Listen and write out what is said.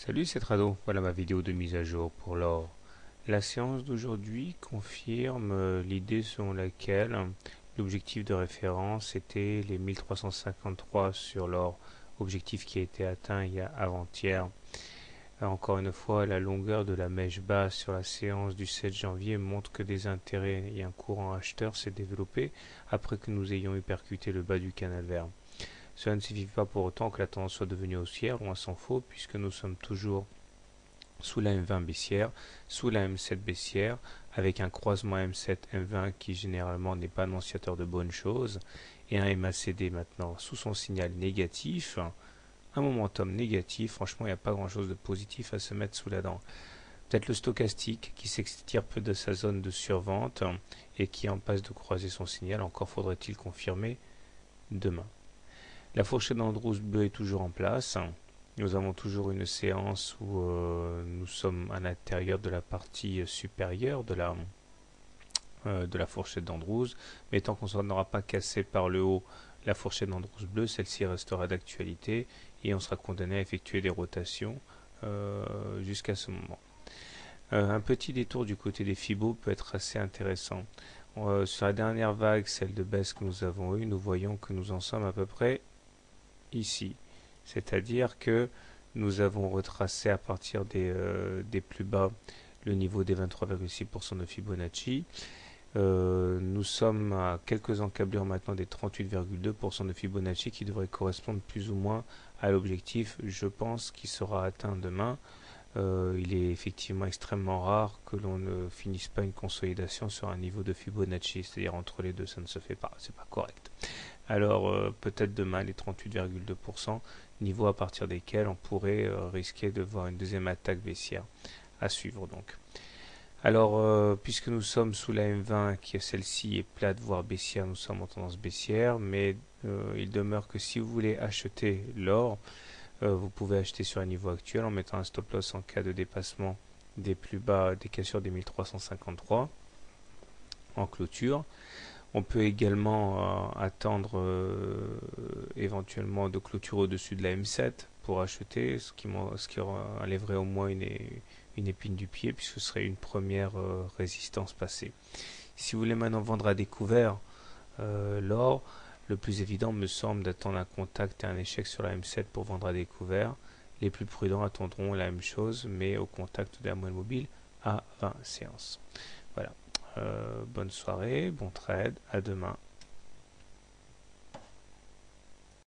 Salut, c'est Trado. Voilà ma vidéo de mise à jour pour l'or. La séance d'aujourd'hui confirme l'idée selon laquelle l'objectif de référence était les 1353 sur l'or, objectif qui a été atteint il y a avant-hier. Encore une fois, la longueur de la mèche basse sur la séance du 7 janvier montre que des intérêts et un courant acheteur s'est développé après que nous ayons eu percuté le bas du canal vert. Cela ne signifie pas pour autant que la tendance soit devenue haussière, loin s'en faut, puisque nous sommes toujours sous la M20 baissière, sous la M7 baissière, avec un croisement M7-M20 qui généralement n'est pas annonciateur de bonnes choses, et un MACD maintenant sous son signal négatif, un momentum négatif. Franchement, il n'y a pas grand chose de positif à se mettre sous la dent. Peut-être le stochastique qui s'extire peu de sa zone de survente et qui en passe de croiser son signal, encore faudrait-il confirmer demain. La fourchette d'Andrews bleue est toujours en place. Nous avons toujours une séance où nous sommes à l'intérieur de la partie supérieure de la fourchette d'Andrews, mais tant qu'on n'aura pas cassé par le haut la fourchette d'Andrews bleue, celle-ci restera d'actualité et on sera condamné à effectuer des rotations jusqu'à ce moment. Un petit détour du côté des Fibos peut être assez intéressant. Sur la dernière vague, celle de baisse que nous avons eue, nous voyons que nous en sommes à peu près ici. C'est-à-dire que nous avons retracé à partir des plus bas le niveau des 23,6% de Fibonacci. Nous sommes à quelques encablures maintenant des 38,2% de Fibonacci qui devrait correspondre plus ou moins à l'objectif, je pense, qui sera atteint demain. Il est effectivement extrêmement rare que l'on ne finisse pas une consolidation sur un niveau de Fibonacci, c'est-à-dire entre les deux, ça ne se fait pas, c'est pas correct. Alors peut-être demain les 38,2%, niveau à partir desquels on pourrait risquer de voir une deuxième attaque baissière à suivre donc. Alors puisque nous sommes sous la M20, qui celle-ci est plate voire baissière, nous sommes en tendance baissière, mais il demeure que si vous voulez acheter l'or, vous pouvez acheter sur un niveau actuel en mettant un stop loss en cas de dépassement des plus bas, des cassures des 1353 en clôture. On peut également attendre éventuellement de clôture au-dessus de la M7 pour acheter, ce qui enlèverait au moins une épine du pied, puisque ce serait une première résistance passée. Si vous voulez maintenant vendre à découvert l'or, le plus évident me semble d'attendre un contact et un échec sur la M7 pour vendre à découvert. Les plus prudents attendront la même chose, mais au contact de la moyenne mobile à 20 séances. Voilà. Bonne soirée, bon trade, à demain.